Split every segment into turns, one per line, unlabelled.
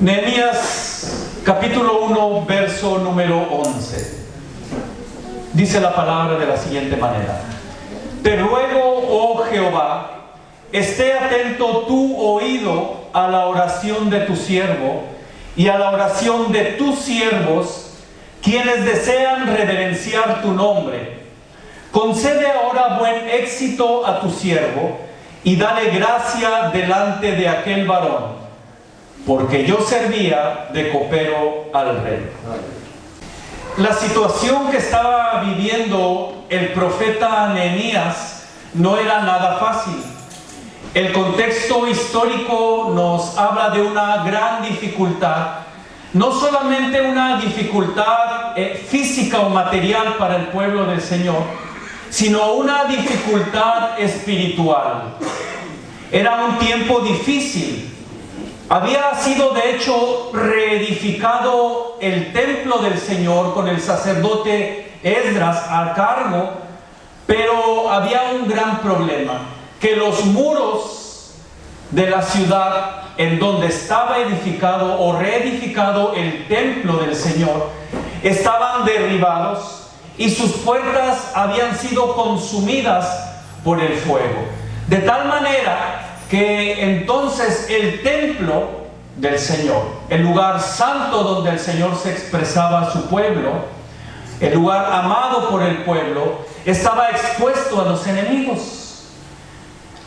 Nehemías capítulo 1, verso número 11. Dice la palabra de la siguiente manera: Te ruego, oh Jehová, esté atento tu oído a la oración de tu siervo y a la oración de tus siervos, quienes desean reverenciar tu nombre. Concede ahora buen éxito a tu siervo y dale gracia delante de aquel varón, porque yo servía de copero al rey. La situación que estaba viviendo el profeta Nehemías no era nada fácil. El contexto histórico nos habla de una gran dificultad, no solamente una dificultad física o material para el pueblo del Señor, sino una dificultad espiritual. Era un tiempo difícil. Había sido de hecho reedificado el templo del Señor con el sacerdote Esdras a cargo, pero había un gran problema, que los muros de la ciudad en donde estaba edificado o reedificado el templo del Señor estaban derribados y sus puertas habían sido consumidas por el fuego. De tal manera que entonces el templo del Señor, el lugar santo donde el Señor se expresaba a su pueblo, el lugar amado por el pueblo, estaba expuesto a los enemigos.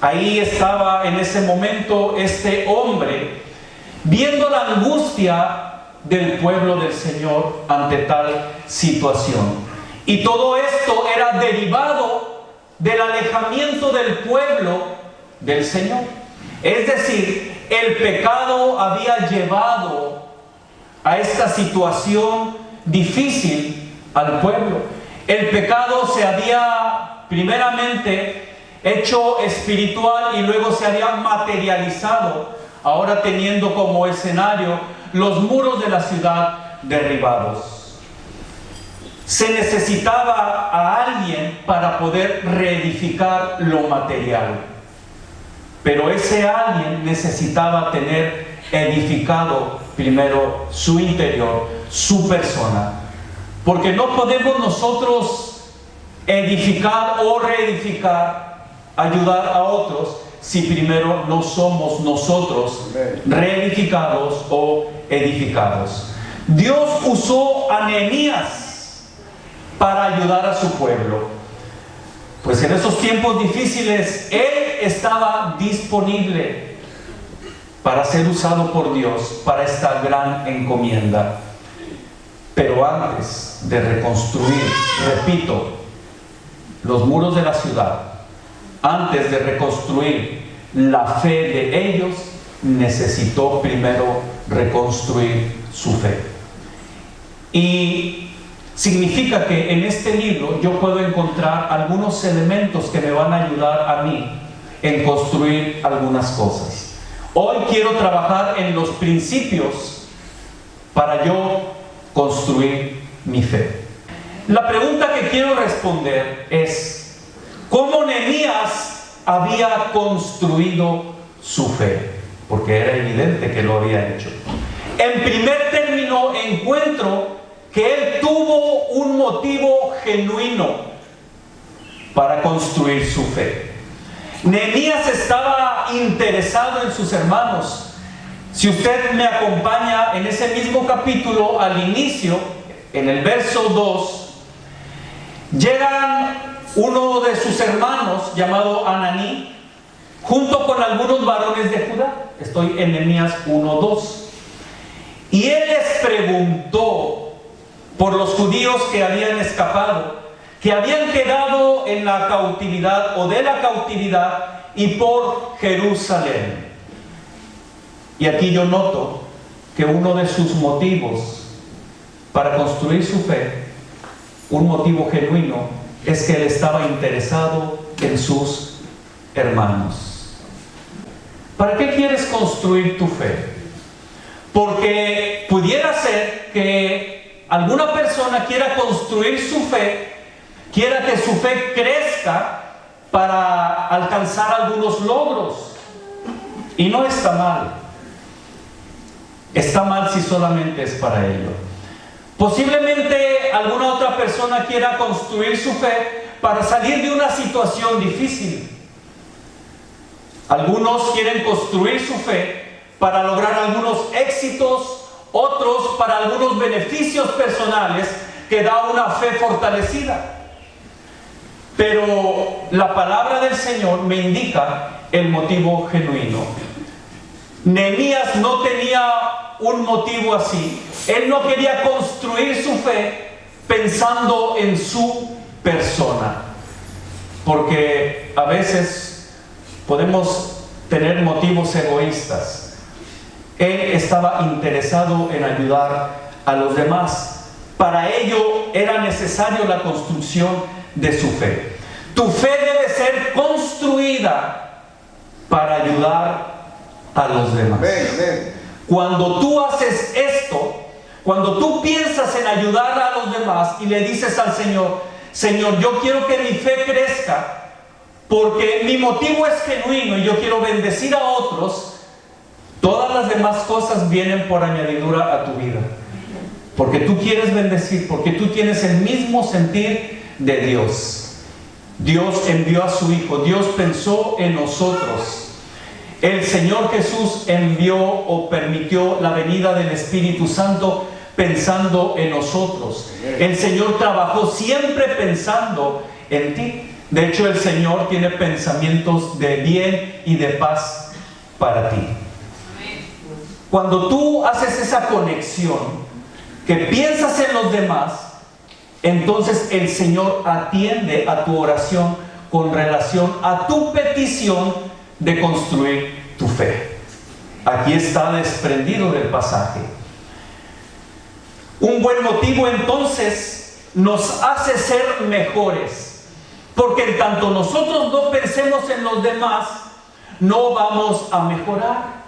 Ahí estaba en ese momento este hombre viendo la angustia del pueblo del Señor ante tal situación. Y todo esto era derivado del alejamiento del pueblo del Señor. Es decir, el pecado había llevado a esta situación difícil al pueblo. El pecado se había primeramente hecho espiritual y luego se había materializado, ahora teniendo como escenario los muros de la ciudad derribados. Se necesitaba a alguien para poder reedificar lo material. Pero ese alguien necesitaba tener edificado primero su interior, su persona. Porque no podemos nosotros edificar o reedificar, ayudar a otros, si primero no somos nosotros reedificados o edificados. Dios usó a Nehemías para ayudar a su pueblo. Pues en esos tiempos difíciles, él estaba disponible para ser usado por Dios para esta gran encomienda. Pero antes de reconstruir, repito, los muros de la ciudad, antes de reconstruir la fe de ellos, necesitó primero reconstruir su fe. Y significa que en este libro yo puedo encontrar algunos elementos que me van a ayudar a mí en construir algunas cosas. Hoy quiero trabajar en los principios para yo construir mi fe. La pregunta que quiero responder es: ¿cómo Nehemías había construido su fe? Porque era evidente que lo había hecho. En primer término, encuentro que él tuvo un motivo genuino para construir su fe. Nehemías estaba interesado en sus hermanos. Si usted me acompaña en ese mismo capítulo, al inicio, en el verso 2, llegan uno de sus hermanos llamado Ananí, junto con algunos varones de Judá. Estoy en Nehemías 1:2. Y él les preguntó por los judíos que habían escapado, que habían quedado en la cautividad o de la cautividad, y por Jerusalén. Y aquí yo noto que uno de sus motivos para construir su fe, un motivo genuino, es que él estaba interesado en sus hermanos. ¿Para qué quieres construir tu fe? Porque pudiera ser que alguna persona quiera construir su fe, quiera que su fe crezca para alcanzar algunos logros. Y no está mal. está mal si solamente es para ello. Posiblemente alguna otra persona quiera construir su fe para salir de una situación difícil. Algunos quieren construir su fe para lograr algunos éxitos, otros para algunos beneficios personales que da una fe fortalecida. Pero la palabra del Señor me indica el motivo genuino. Nehemías no tenía un motivo así. Él no quería construir su fe pensando en su persona, porque a veces podemos tener motivos egoístas. Él estaba interesado en ayudar a los demás. Para ello era necesario la construcción de su fe. Tu fe debe ser construida para ayudar a los demás. Cuando tú haces esto, cuando tú piensas en ayudar a los demás y le dices al Señor: Señor, yo quiero que mi fe crezca porque mi motivo es genuino y yo quiero bendecir a otros, todas las demás cosas vienen por añadidura a tu vida. Porque tú quieres bendecir, porque tú tienes el mismo sentir de Dios. Dios envió a su Hijo, Dios pensó en nosotros. El Señor Jesús envió o permitió la venida del Espíritu Santo pensando en nosotros. El Señor trabajó siempre pensando en ti. De hecho, el Señor tiene pensamientos de bien y de paz para ti. Cuando tú haces esa conexión, que piensas en los demás, entonces el Señor atiende a tu oración con relación a tu petición de construir tu fe. Aquí está desprendido del pasaje. Un buen motivo entonces nos hace ser mejores, porque en tanto nosotros no pensemos en los demás, no vamos a mejorar.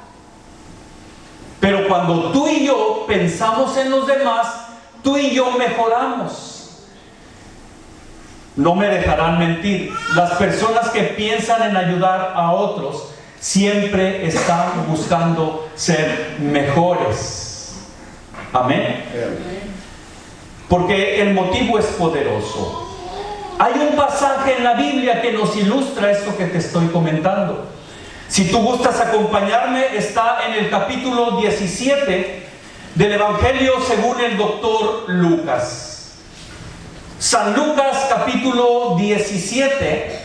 Pero cuando tú y yo pensamos en los demás, tú y yo mejoramos. No me dejarán mentir, las personas que piensan en ayudar a otros siempre están buscando ser mejores. Amén. Porque el motivo es poderoso. Hay un pasaje en la Biblia que nos ilustra esto que te estoy comentando. Si tú gustas acompañarme, está en el capítulo 17 del Evangelio según el doctor Lucas. San Lucas capítulo 17,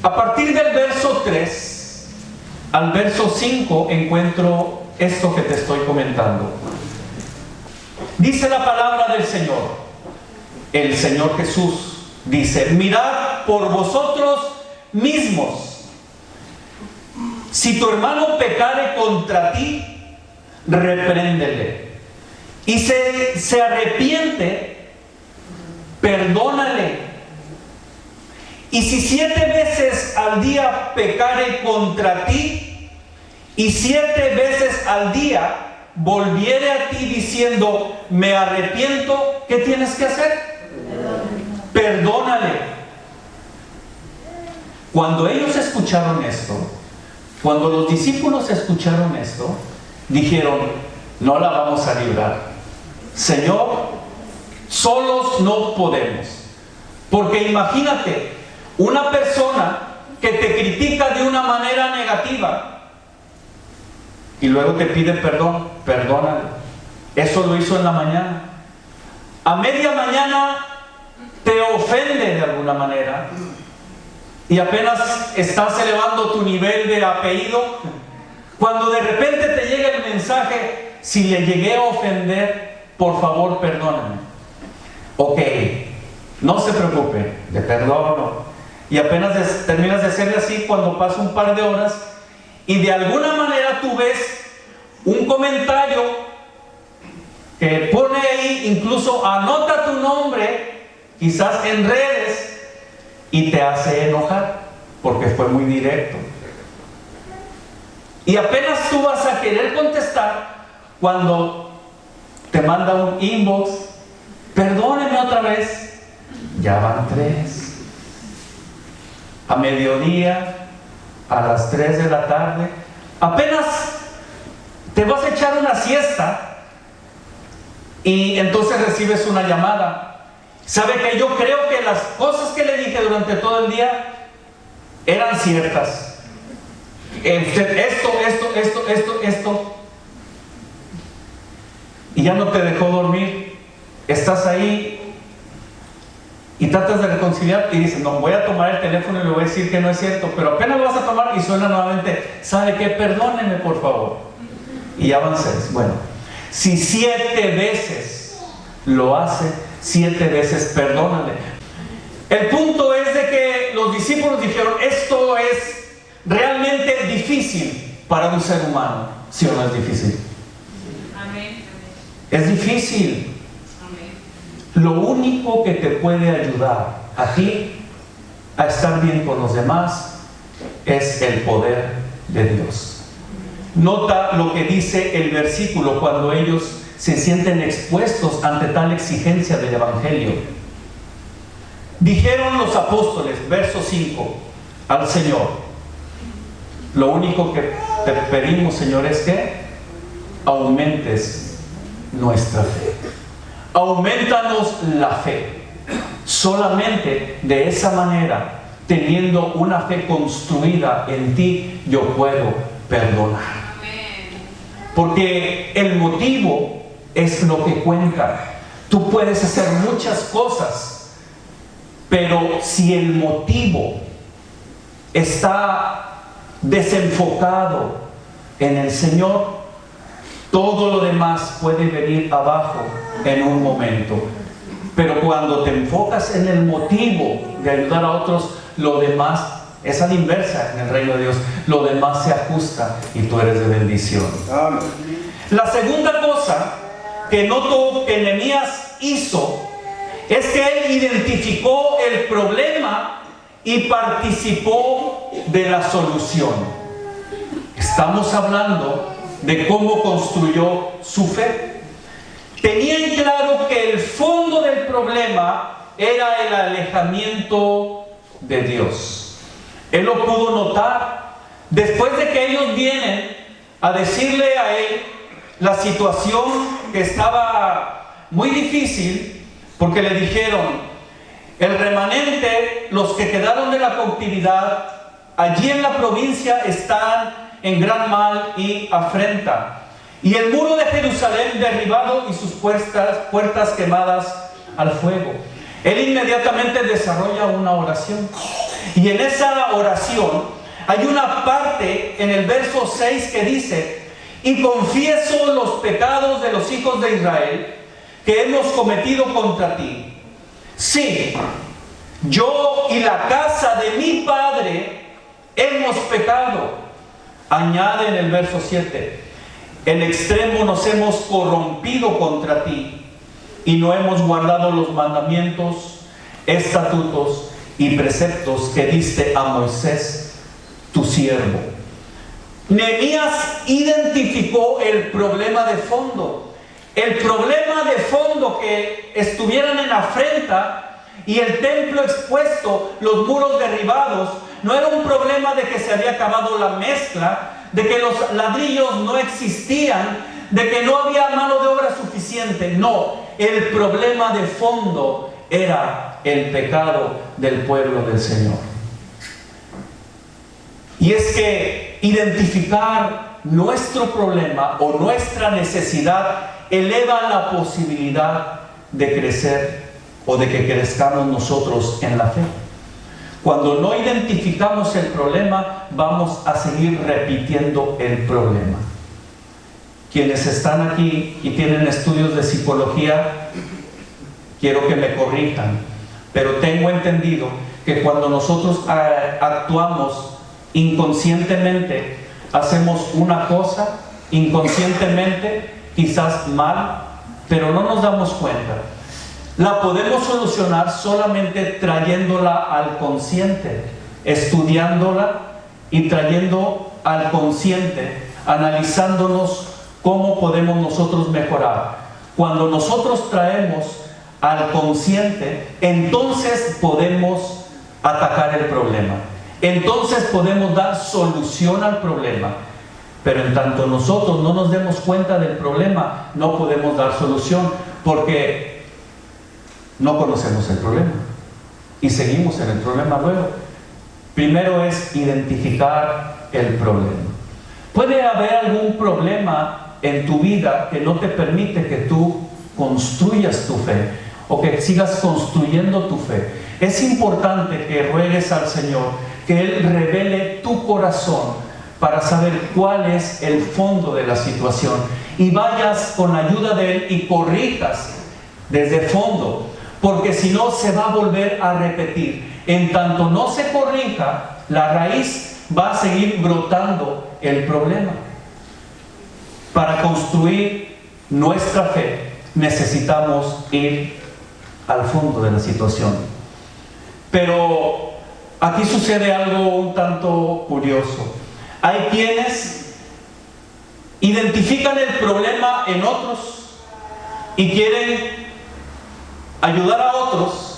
a partir del verso 3 al verso 5 encuentro esto que te estoy comentando. Dice la palabra del Señor, el Señor Jesús dice: mirad por vosotros mismos. Si tu hermano pecare contra ti, repréndele. Y se arrepiente, perdónale. Y si 7 veces al día pecare contra ti, y 7 veces al día volviere a ti diciendo: me arrepiento, ¿qué tienes que hacer? Perdónale. Cuando ellos escucharon esto, cuando los discípulos escucharon esto, dijeron: no la vamos a librar. Señor, solos no podemos. Porque imagínate, una persona que te critica de una manera negativa y luego te pide perdón, perdónale. Eso lo hizo en la mañana. A media mañana te ofende de alguna manera y apenas estás elevando tu nivel de apellido, cuando de repente te llega el mensaje: si le llegué a ofender, por favor perdóname. Ok, no se preocupe, le perdono. Y apenas terminas de hacerle así, cuando pasa un par de horas y de alguna manera tú ves un comentario que pone ahí, incluso anota tu nombre, quizás en redes, y te hace enojar porque fue muy directo. Y apenas tú vas a querer contestar cuando te manda un inbox: perdóneme otra vez. Ya van 3. A mediodía, a las 3 de la tarde, apenas Te vas a echar una siesta y entonces recibes una llamada. ¿Sabe que yo creo que las cosas que le dije durante todo el día eran ciertas? Esto. Y ya no te dejó dormir. Estás ahí y tratas de reconciliar y dices, no, voy a tomar el teléfono y le voy a decir que no es cierto, pero apenas lo vas a tomar y suena nuevamente, ¿sabe qué? Perdóneme, por favor. Y ya van 6. Bueno, si 7 veces lo hace, 7 veces perdónale. El punto es de que los discípulos dijeron, esto es realmente difícil para un ser humano. ¿Sí o no es difícil?
Amén.
Es difícil. Lo único que te puede ayudar a ti a estar bien con los demás es el poder de Dios. Nota lo que dice el versículo cuando ellos se sienten expuestos ante tal exigencia del Evangelio. Dijeron los apóstoles, verso 5, al Señor, lo único que te pedimos, Señor, es que aumentes nuestra fe. Aumentanos la fe. Solamente de esa manera, teniendo una fe construida en ti, yo puedo perdonar. Porque el motivo es lo que cuenta. Tú puedes hacer muchas cosas, pero si el motivo está desenfocado en el Señor, todo lo demás puede venir abajo en un momento. Pero cuando te enfocas en el motivo de ayudar a otros, lo demás es a la inversa en el reino de Dios. Lo demás se ajusta y tú eres de bendición. La segunda cosa que noto que Nehemías hizo es que él identificó el problema y participó de la solución. Estamos hablando de cómo construyó su fe. Tenía en claro que el fondo del problema era el alejamiento de Dios. Él lo pudo notar después de que ellos vienen a decirle a él la situación que estaba muy difícil, porque le dijeron, el remanente, los que quedaron de la cautividad, allí en la provincia están en gran mal y afrenta, y el muro de Jerusalén derribado y sus puertas quemadas al fuego. Él inmediatamente desarrolla una oración, y en esa oración hay una parte en el verso 6 que dice, y confieso los pecados de los hijos de Israel que hemos cometido contra ti. Sí, yo y la casa de mi padre hemos pecado. Añade en el verso 7, en extremo nos hemos corrompido contra ti y no hemos guardado los mandamientos, estatutos y preceptos que diste a Moisés, tu siervo. Nehemías identificó el problema de fondo. El problema de fondo, que estuvieran en afrenta y el templo expuesto, los muros derribados, no era un problema de que se había acabado la mezcla, de que los ladrillos no existían, de que no había mano de obra suficiente. No, el problema de fondo era el pecado del pueblo del Señor. Y es que identificar nuestro problema o nuestra necesidad eleva la posibilidad de crecer o de que crezcamos nosotros en la fe. Cuando no identificamos el problema, vamos a seguir repitiendo el problema. Quienes están aquí y tienen estudios de psicología, quiero que me corrijan, pero tengo entendido que cuando nosotros actuamos inconscientemente, hacemos una cosa inconscientemente, quizás mal, pero no nos damos cuenta. La podemos solucionar solamente trayéndola al consciente, estudiándola y trayendo al consciente, analizándonos cómo podemos nosotros mejorar. Cuando nosotros traemos al consciente, entonces podemos atacar el problema. Entonces podemos dar solución al problema. Pero en tanto nosotros no nos demos cuenta del problema, no podemos dar solución, porque no conocemos el problema y seguimos en el problema luego. Primero es identificar el problema. Puede haber algún problema en tu vida que no te permite que tú construyas tu fe o que sigas construyendo tu fe. Es importante que ruegues al Señor que Él revele tu corazón para saber cuál es el fondo de la situación y vayas con la ayuda de Él y corrijas desde fondo, porque si no se va a volver a repetir. En tanto no se corrija, la raíz va a seguir brotando el problema. Para construir nuestra fe necesitamos ir al fondo de la situación. Pero aquí sucede algo un tanto curioso. Hay quienes identifican el problema en otros y quieren ayudar a otros.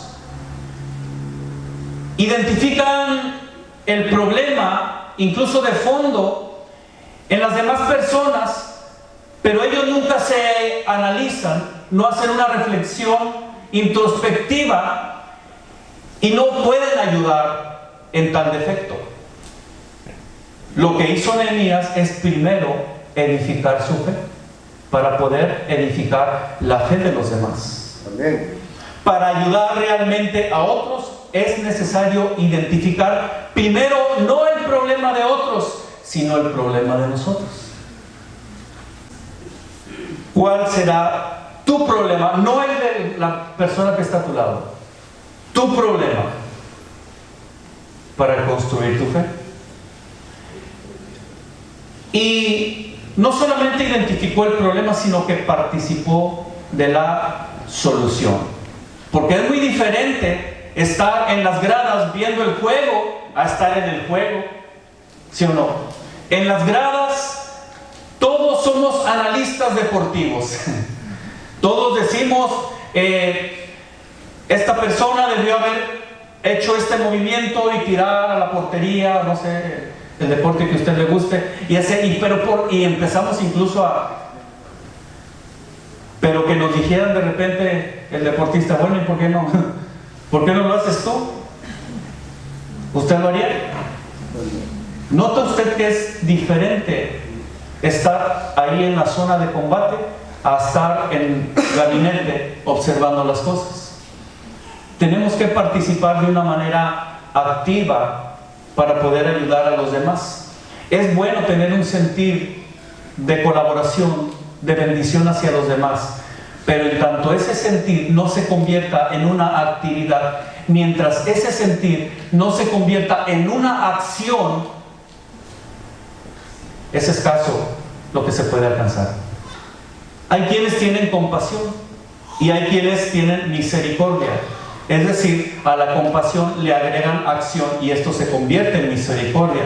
Identifican el problema, incluso de fondo, en las demás personas, pero ellos nunca se analizan, no hacen una reflexión introspectiva y no pueden ayudar en tal defecto. Lo que hizo Nehemías es primero edificar su fe, para poder edificar la fe de los demás.
Amén.
Para ayudar realmente a otros es necesario identificar primero no el problema de otros, sino el problema de nosotros. ¿Cuál será tu problema? No el de la persona que está a tu lado. Tu problema para construir tu fe. Y no solamente identificó el problema, sino que participó de la solución. Porque es muy diferente estar en las gradas viendo el juego a estar en el juego. ¿Sí o no? En las gradas todos somos analistas deportivos. Todos decimos, esta persona debió haber hecho este movimiento y tirar a la portería, no sé, el deporte que a usted le guste, y empezamos incluso pero que nos dijeran de repente el deportista, bueno, ¿y por qué no lo haces tú? ¿Usted lo haría? ¿Nota usted que es diferente estar ahí en la zona de combate a estar en el gabinete observando las cosas? Tenemos que participar de una manera activa para poder ayudar a los demás. Es bueno tener un sentir de colaboración, de bendición hacia los demás, pero en tanto ese sentir no se convierta en una actividad, mientras ese sentir no se convierta en una acción, es escaso lo que se puede alcanzar. Hay quienes tienen compasión y hay quienes tienen misericordia. Es decir, a la compasión le agregan acción y esto se convierte en misericordia.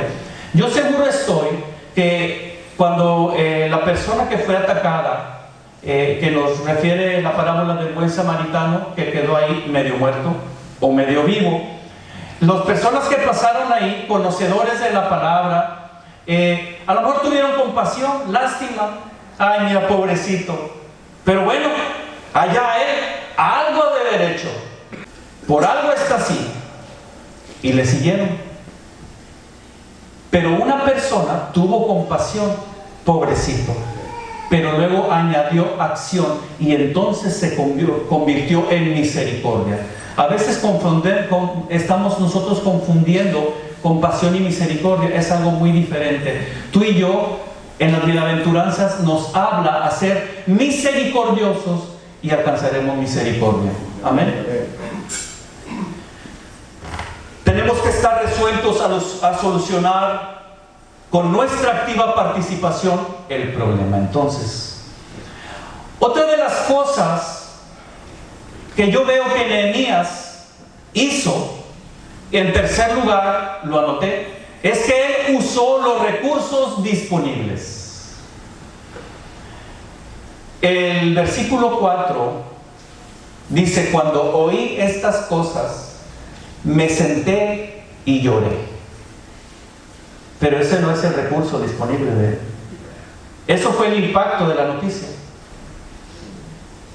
Yo seguro estoy que cuando la persona que fue atacada, que nos refiere la parábola del buen samaritano, que quedó ahí medio muerto o medio vivo, las personas que pasaron ahí, conocedores de la palabra, a lo mejor tuvieron compasión, lástima, ay mira pobrecito, pero bueno, allá él, algo de derecho. Por algo está así. Y le siguieron. Pero una persona tuvo compasión, pobrecito. Pero luego añadió acción y entonces se convirtió en misericordia. A veces estamos nosotros confundiendo compasión y misericordia. Es algo muy diferente. Tú y yo, en las bienaventuranzas, nos habla a ser misericordiosos y alcanzaremos misericordia. Amén. Tenemos que estar resueltos a solucionar con nuestra activa participación el problema. Entonces, otra de las cosas que yo veo que Nehemías hizo, en tercer lugar, lo anoté, es que él usó los recursos disponibles. El versículo 4 dice: cuando oí estas cosas, me senté y lloré. Pero ese no es el recurso disponible de él. Eso fue el impacto de la noticia.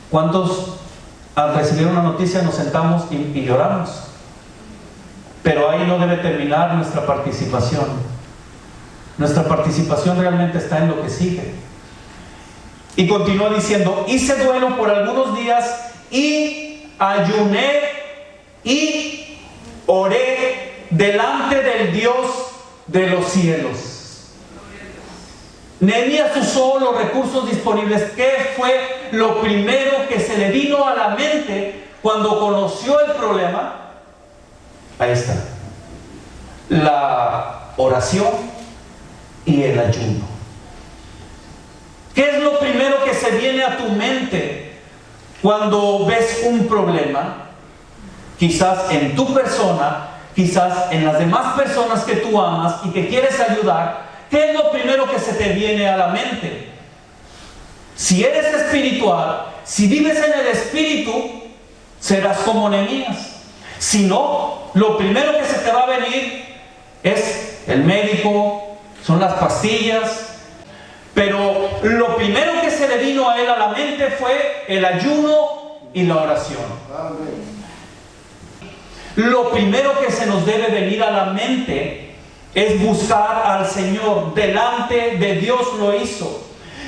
¿Cuántos al recibir una noticia nos sentamos y lloramos? Pero ahí no debe terminar nuestra participación. Nuestra participación realmente está en lo que sigue. Y continúa diciendo: hice duelo por algunos días y ayuné y oré delante del Dios de los cielos. Nehemías usó los recursos disponibles. ¿Qué fue lo primero que se le vino a la mente cuando conoció el problema? Ahí está: la oración y el ayuno. ¿Qué es lo primero que se viene a tu mente cuando ves un problema? Quizás en tu persona, quizás en las demás personas que tú amas y que quieres ayudar. ¿Qué es lo primero que se te viene a la mente? Si eres espiritual, si vives en el Espíritu, serás como Nehemías. Si no, lo primero que se te va a venir es el médico, son las pastillas. Pero lo primero que se le vino a él a la mente fue el ayuno y la oración. Lo primero que se nos debe venir a la mente es buscar al Señor. Delante de Dios lo hizo.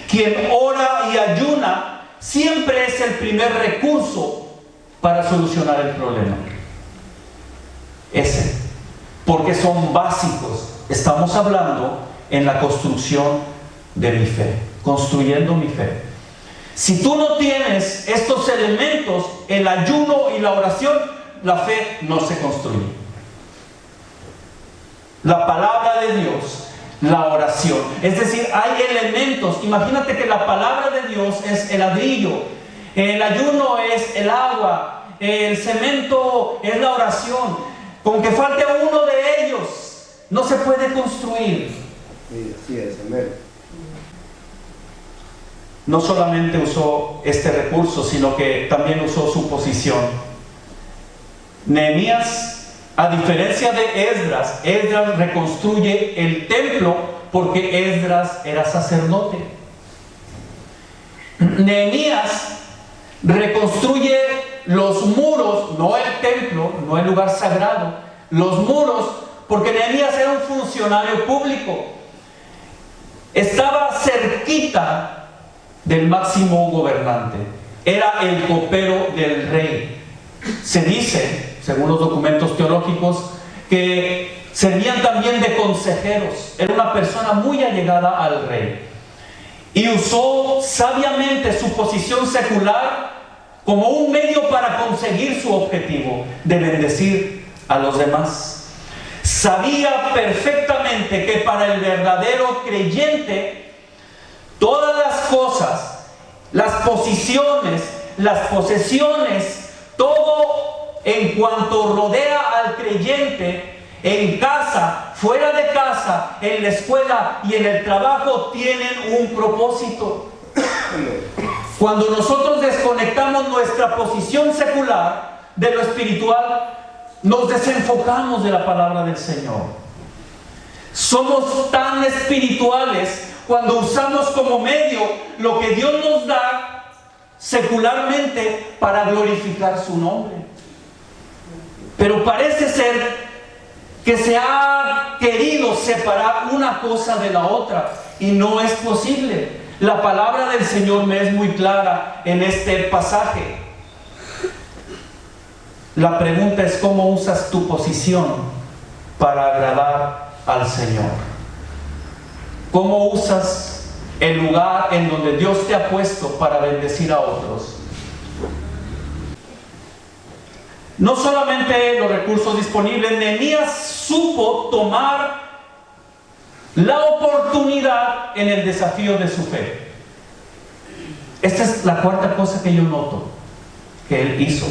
Quien ora y ayuna siempre es el primer recurso para solucionar el problema. Ese. Porque son básicos. Estamos hablando en la construcción de mi fe. Construyendo mi fe. Si tú no tienes estos elementos, el ayuno y la oración, la fe no se construye. La palabra de Dios, la oración. Es decir, hay elementos. Imagínate que la palabra de Dios es el ladrillo, el ayuno es el agua, el cemento es la oración. Con que falte uno de ellos, no se puede construir.
Sí, así es, amén.
No solamente usó este recurso, sino que también usó su posición. Nehemías, a diferencia de Esdras, Esdras reconstruye el templo porque Esdras era sacerdote. Nehemías reconstruye los muros, no el templo, no el lugar sagrado, los muros, porque Nehemías era un funcionario público. Estaba cerquita del máximo gobernante. Era el copero del rey. Se dice, según los documentos teológicos, que servían también de consejeros. Era una persona muy allegada al rey. Y usó sabiamente su posición secular como un medio para conseguir su objetivo, de bendecir a los demás. Sabía perfectamente que para el verdadero creyente, todas las cosas, las posiciones, las posesiones, todo en cuanto rodea al creyente, en casa, fuera de casa, en la escuela y en el trabajo, tienen un propósito. Cuando nosotros desconectamos nuestra posición secular de lo espiritual, nos desenfocamos de la palabra del Señor. Somos tan espirituales cuando usamos como medio lo que Dios nos da secularmente para glorificar su nombre. Pero parece ser que se ha querido separar una cosa de la otra, y no es posible. La palabra del Señor me es muy clara en este pasaje. La pregunta es: ¿cómo usas tu posición para agradar al Señor? ¿Cómo usas el lugar en donde Dios te ha puesto para bendecir a otros? No solamente los recursos disponibles, Nehemías supo tomar la oportunidad en el desafío de su fe. Esta es la cuarta cosa que yo noto que él hizo.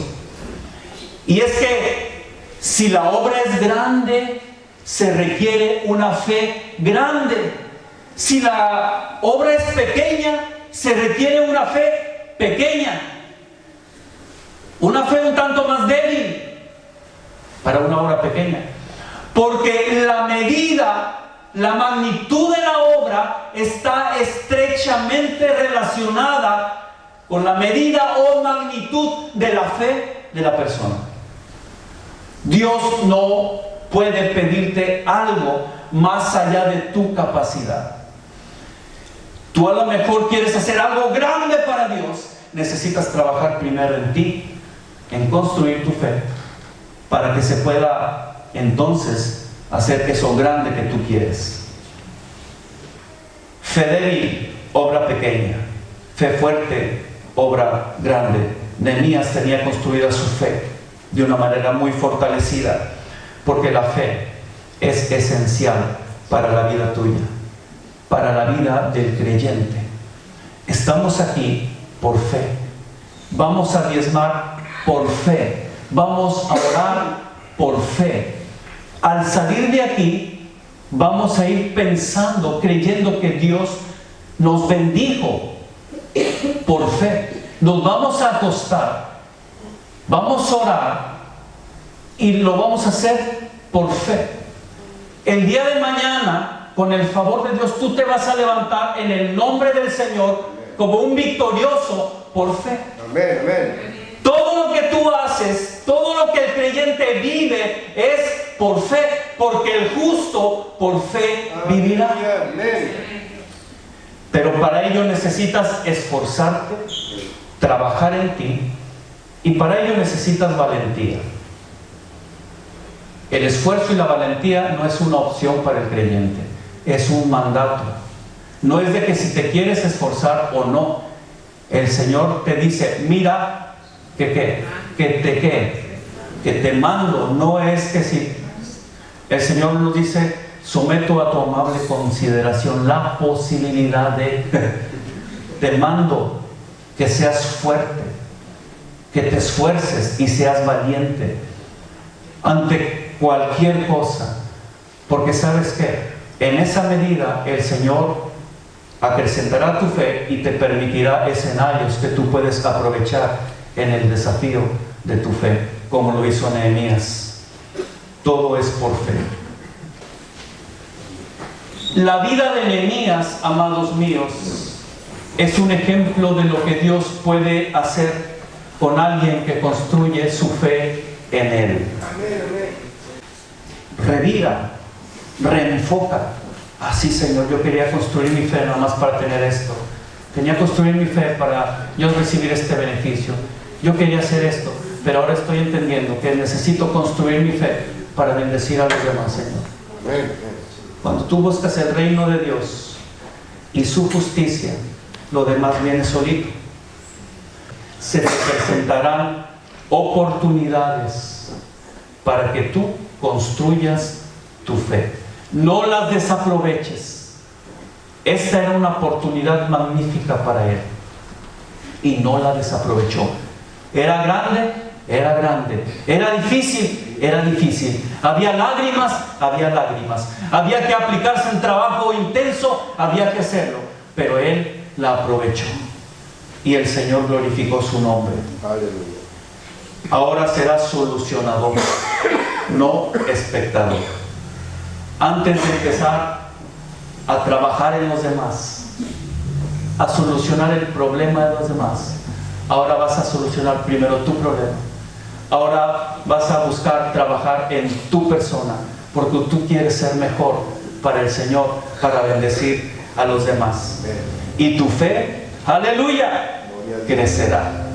Y es que si la obra es grande, se requiere una fe grande. Si la obra es pequeña, se requiere una fe pequeña. Una fe un tanto más débil para una obra pequeña. Porque la medida, la magnitud de la obra está estrechamente relacionada con la medida o magnitud de la fe de la persona. Dios no puede pedirte algo más allá de tu capacidad. Tú a lo mejor quieres hacer algo grande para Dios. Necesitas trabajar primero en ti, en construir tu fe, para que se pueda entonces hacer eso grande que tú quieres. Fe débil, obra pequeña. Fe fuerte, obra grande. Nehemías tenía construida su fe de una manera muy fortalecida, porque la fe es esencial para la vida tuya, para la vida del creyente. Estamos aquí por fe. Vamos a diezmar por fe. Vamos a orar por fe. Al salir de aquí, vamos a ir pensando, creyendo que Dios nos bendijo por fe. Nos vamos a acostar, vamos a orar y lo vamos a hacer por fe. El día de mañana, con el favor de Dios, tú te vas a levantar en el nombre del Señor como un victorioso por fe.
Amén, amén.
Todo lo que tú haces, todo lo que el creyente vive es por fe, porque el justo por fe vivirá.
Amén.
Pero para ello necesitas esforzarte, trabajar en ti, y para ello necesitas valentía. El esfuerzo y la valentía no es una opción para el creyente, es un mandato. No es de que si te quieres esforzar o no. El Señor te dice, mira, que te mando. No es que si el Señor nos dice, someto a tu amable consideración la posibilidad de te mando que seas fuerte, que te esfuerces y seas valiente ante cualquier cosa, porque sabes que en esa medida el Señor acrecentará tu fe y te permitirá escenarios que tú puedes aprovechar en el desafío de tu fe, como lo hizo Nehemías. Todo es por fe. La vida de Nehemías, amados míos, es un ejemplo de lo que Dios puede hacer con alguien que construye su fe en Él. Revira, reenfoca. Así, Señor, yo quería construir mi fe nada más para tener esto. Quería construir mi fe para yo recibir este beneficio. Yo quería hacer esto, pero ahora estoy entendiendo que necesito construir mi fe para bendecir a los demás, Señor. Cuando tú buscas el reino de Dios y su justicia, lo demás viene solito. Se te presentarán oportunidades para que tú construyas tu fe. No las desaproveches. Esta era una oportunidad magnífica para él y no la desaprovechó. Era grande, era grande. Era difícil, era difícil. Había lágrimas, había lágrimas. Había que aplicarse en trabajo intenso, había que hacerlo. Pero él la aprovechó y el Señor glorificó su nombre.
Aleluya.
Ahora serás solucionador, no espectador. Antes de empezar a trabajar en los demás, a solucionar el problema de los demás, ahora vas a solucionar primero tu problema. Ahora vas a buscar trabajar en tu persona, porque tú quieres ser mejor para el Señor, para bendecir a los demás. Y tu fe, aleluya, crecerá.